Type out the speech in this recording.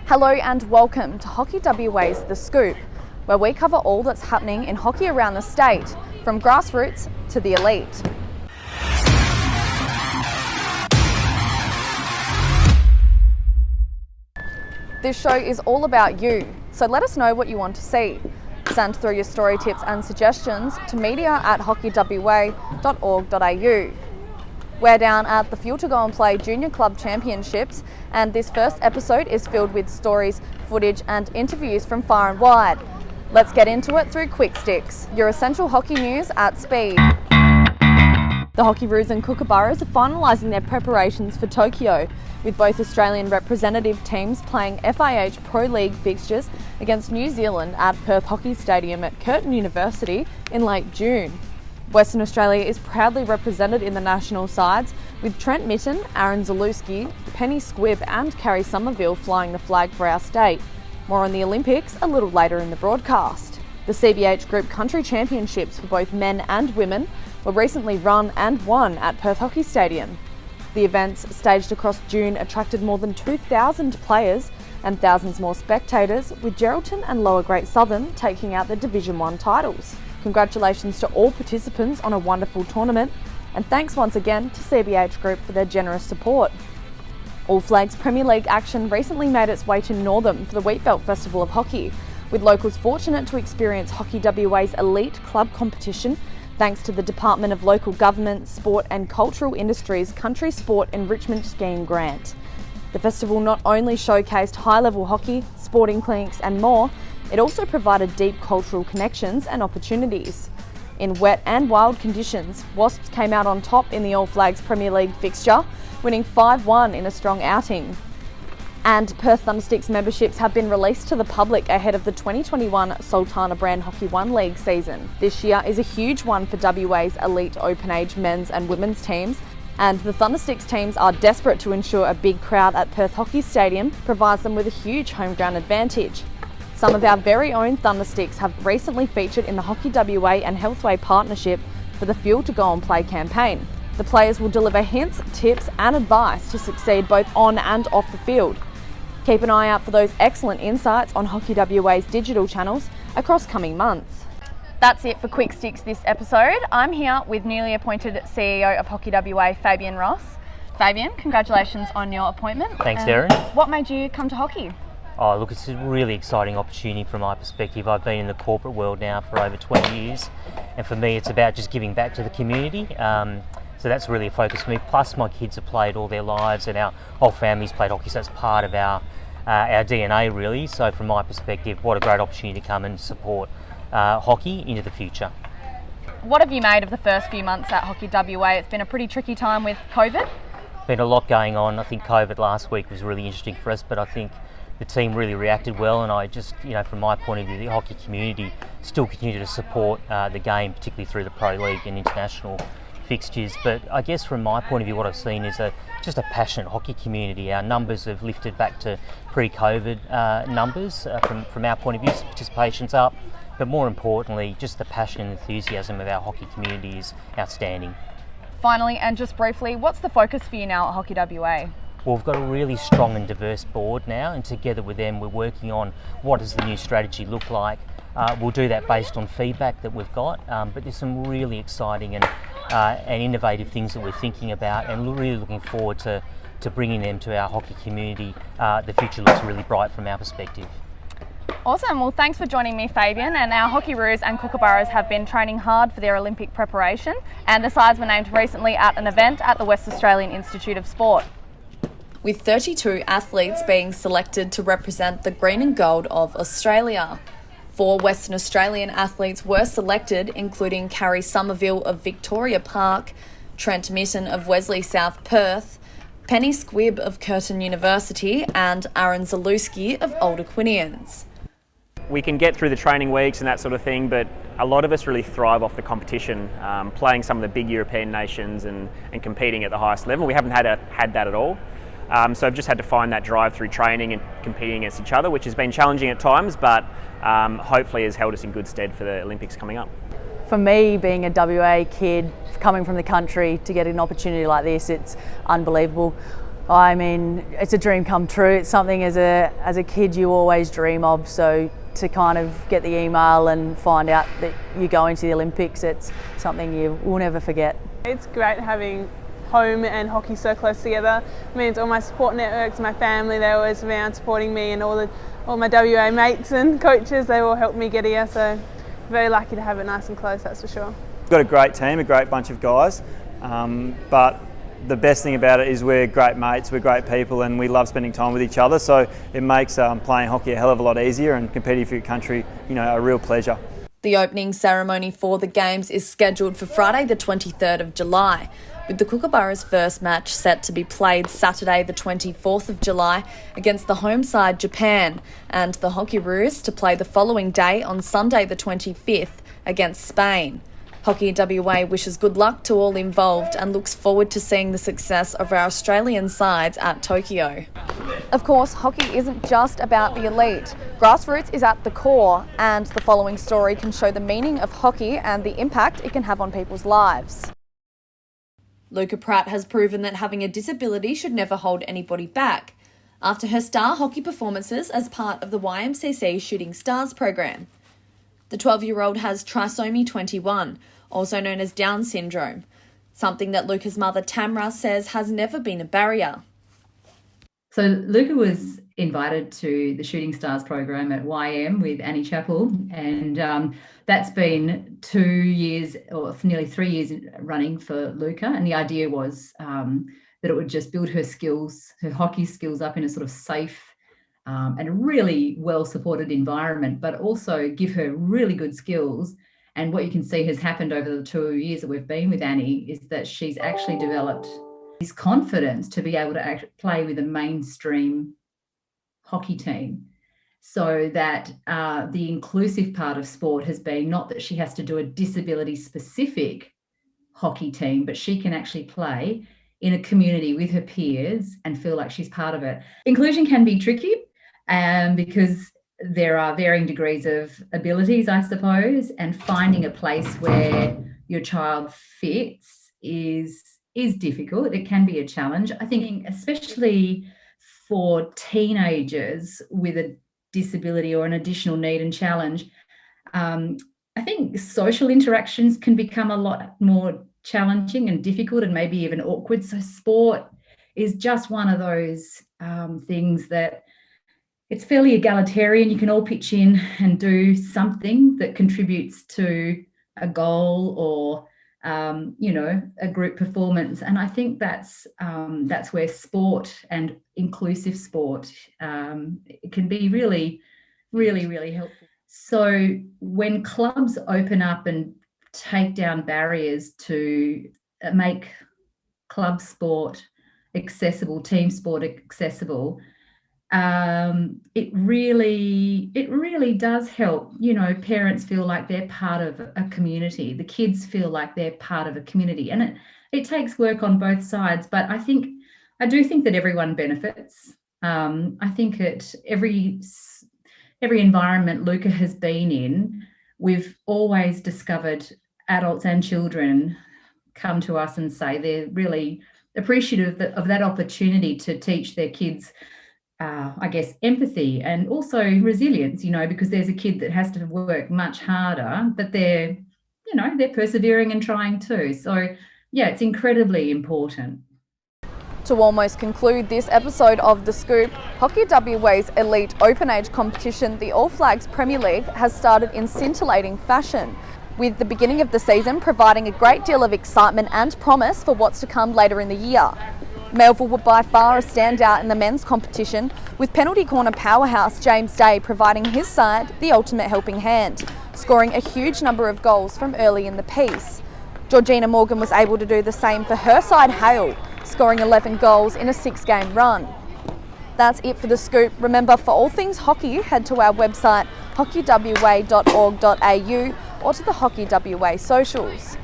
Hello and welcome to Hockey WA's The Scoop, where we cover all that's happening in hockey around the state, from grassroots to the elite. This show is all about you, so let us know what you want to see. Send through your story tips and suggestions to media@hockeywa.org.au. We're down at the Fuel to Go and Play Junior Club Championships, and this first episode is filled with stories, footage and interviews from far and wide. Let's get into it through Quick Sticks, your essential hockey news at speed. The Hockeyroos and Kookaburras are finalising their preparations for Tokyo, with both Australian representative teams playing FIH Pro League fixtures against New Zealand at Perth Hockey Stadium at Curtin University in late June. Western Australia is proudly represented in the national sides, with Trent Mitten, Aaron Zaluski, Penny Squibb and Carrie Somerville flying the flag for our state. More on the Olympics a little later in the broadcast. The CBH Group Country Championships for both men and women were recently run and won at Perth Hockey Stadium. The events, staged across June, attracted more than 2,000 players and thousands more spectators, with Geraldton and Lower Great Southern taking out the Division 1 titles. Congratulations to all participants on a wonderful tournament, and thanks once again to CBH Group for their generous support. All Flags Premier League action recently made its way to Northam for the Wheatbelt Festival of Hockey, with locals fortunate to experience Hockey WA's elite club competition thanks to the Department of Local Government, Sport and Cultural Industries Country Sport Enrichment Scheme grant. The festival not only showcased high-level hockey, sporting clinics and more, it also provided deep cultural connections and opportunities. In wet and wild conditions, Wasps came out on top in the All Flags Premier League fixture, winning 5-1 in a strong outing. And Perth Thundersticks memberships have been released to the public ahead of the 2021 Sultana Brand Hockey 1 League season. This year is a huge one for WA's elite open age men's and women's teams, and the Thundersticks teams are desperate to ensure a big crowd at Perth Hockey Stadium provides them with a huge home ground advantage. Some of our very own Thundersticks have recently featured in the Hockey WA and Healthway partnership for the Fuel to Go and Play campaign. The players will deliver hints, tips and advice to succeed both on and off the field. Keep an eye out for those excellent insights on Hockey WA's digital channels across coming months. That's it for Quick Sticks this episode. I'm here with newly appointed CEO of Hockey WA, Fabian Ross. Fabian, congratulations on your appointment. Thanks, Darren. What made you come to hockey? Oh, look, it's a really exciting opportunity from my perspective. I've been in the corporate world now for over 20 years, and for me it's about just giving back to the community. So that's really a focus for me. Plus my kids have played all their lives and our whole family's played hockey, so that's part of our DNA really. So from my perspective, what a great opportunity to come and support hockey into the future. What have you made of the first few months at Hockey WA? It's been a pretty tricky time with COVID. Been a lot going on. I think COVID last week was really interesting for us, but I think the team really reacted well, and I just, from my point of view, the hockey community still continue to support the game, particularly through the Pro League and international fixtures. But I guess from my point of view, what I've seen is just a passionate hockey community. Our numbers have lifted back to pre-COVID numbers from our point of view. Participation's up, but more importantly, just the passion and enthusiasm of our hockey community is outstanding. Finally, and just briefly, what's the focus for you now at Hockey WA? Well, we've got a really strong and diverse board now, and together with them we're working on what does the new strategy look like. We'll do that based on feedback that we've got, but there's some really exciting and innovative things that we're thinking about, and really looking forward to bringing them to our hockey community. The future looks really bright from our perspective. Awesome. Well, thanks for joining me, Fabian. And our Hockeyroos and Kookaburras have been training hard for their Olympic preparation, and the sides were named recently at an event at the West Australian Institute of Sport, with 32 athletes being selected to represent the green and gold of Australia. 4 Western Australian athletes were selected, including Carrie Somerville of Victoria Park, Trent Mitten of Wesley South Perth, Penny Squibb of Curtin University and Aaron Zaluski of Old Aquinians. We can get through the training weeks and that sort of thing, but a lot of us really thrive off the competition, playing some of the big European nations and competing at the highest level. We haven't had that at all. So I've just had to find that drive through training and competing against each other, which has been challenging at times, but hopefully has held us in good stead for the Olympics coming up. For me, being a WA kid, coming from the country, to get an opportunity like this, it's unbelievable. I mean, it's a dream come true. It's something as a kid you always dream of. So to kind of get the email and find out that you're going to the Olympics, it's something you will never forget. It's great having home and hockey so close together. It means all my support networks, my family, they're always around supporting me, and all my WA mates and coaches, they all helped me get here. So very lucky to have it nice and close, that's for sure. We've got a great team, a great bunch of guys, but the best thing about it is we're great mates, we're great people, and we love spending time with each other. So it makes playing hockey a hell of a lot easier, and competing for your country, a real pleasure. The opening ceremony for the Games is scheduled for Friday the 23rd of July, with the Kookaburra's first match set to be played Saturday the 24th of July against the home side Japan, and the Hockeyroos to play the following day on Sunday the 25th against Spain. Hockey WA wishes good luck to all involved and looks forward to seeing the success of our Australian sides at Tokyo. Of course, hockey isn't just about the elite. Grassroots is at the core, and the following story can show the meaning of hockey and the impact it can have on people's lives. Luca Pratt has proven that having a disability should never hold anybody back after her star hockey performances as part of the YMCC Shooting Stars program. The 12-year-old has trisomy 21, also known as Down syndrome, something that Luca's mother Tamra says has never been a barrier. So Luca was invited to the Shooting Stars program at YM with Annie Chappell, and that's been 2 years or nearly 3 years running for Luca. And the idea was that it would just build her skills, her hockey skills up in a sort of safe and a really well-supported environment, but also give her really good skills. And what you can see has happened over the 2 years that we've been with Annie is that she's actually developed this confidence to be able to play with a mainstream hockey team, so that the inclusive part of sport has been not that she has to do a disability-specific hockey team, but she can actually play in a community with her peers and feel like she's part of it. Inclusion can be tricky because there are varying degrees of abilities, I suppose, and finding a place where your child fits is difficult. It can be a challenge. I think especially for teenagers with a disability or an additional need and challenge, I think social interactions can become a lot more challenging and difficult and maybe even awkward. So sport is just one of those things that it's fairly egalitarian. You can all pitch in and do something that contributes to a goal or a group performance. And I think that's where sport and inclusive sport it can be really, really, really helpful. So when clubs open up and take down barriers to make club sport accessible, team sport accessible, it really does help. Parents feel like they're part of a community. The kids feel like they're part of a community, and it takes work on both sides. But I do think that everyone benefits. I think at every environment Luca has been in, we've always discovered adults and children come to us and say they're really appreciative of that opportunity to teach their kids empathy and also resilience, because there's a kid that has to work much harder, but they're persevering and trying too. So, yeah, it's incredibly important. To almost conclude this episode of The Scoop, Hockey WA's elite open age competition, the All Flags Premier League, has started in scintillating fashion, with the beginning of the season providing a great deal of excitement and promise for what's to come later in the year. Melville were by far a standout in the men's competition, with penalty corner powerhouse James Day providing his side the ultimate helping hand, scoring a huge number of goals from early in the piece. Georgina Morgan was able to do the same for her side Hale, scoring 11 goals in a 6-game run. That's it for The Scoop. Remember, for all things hockey, head to our website hockeywa.org.au or to the Hockey WA socials.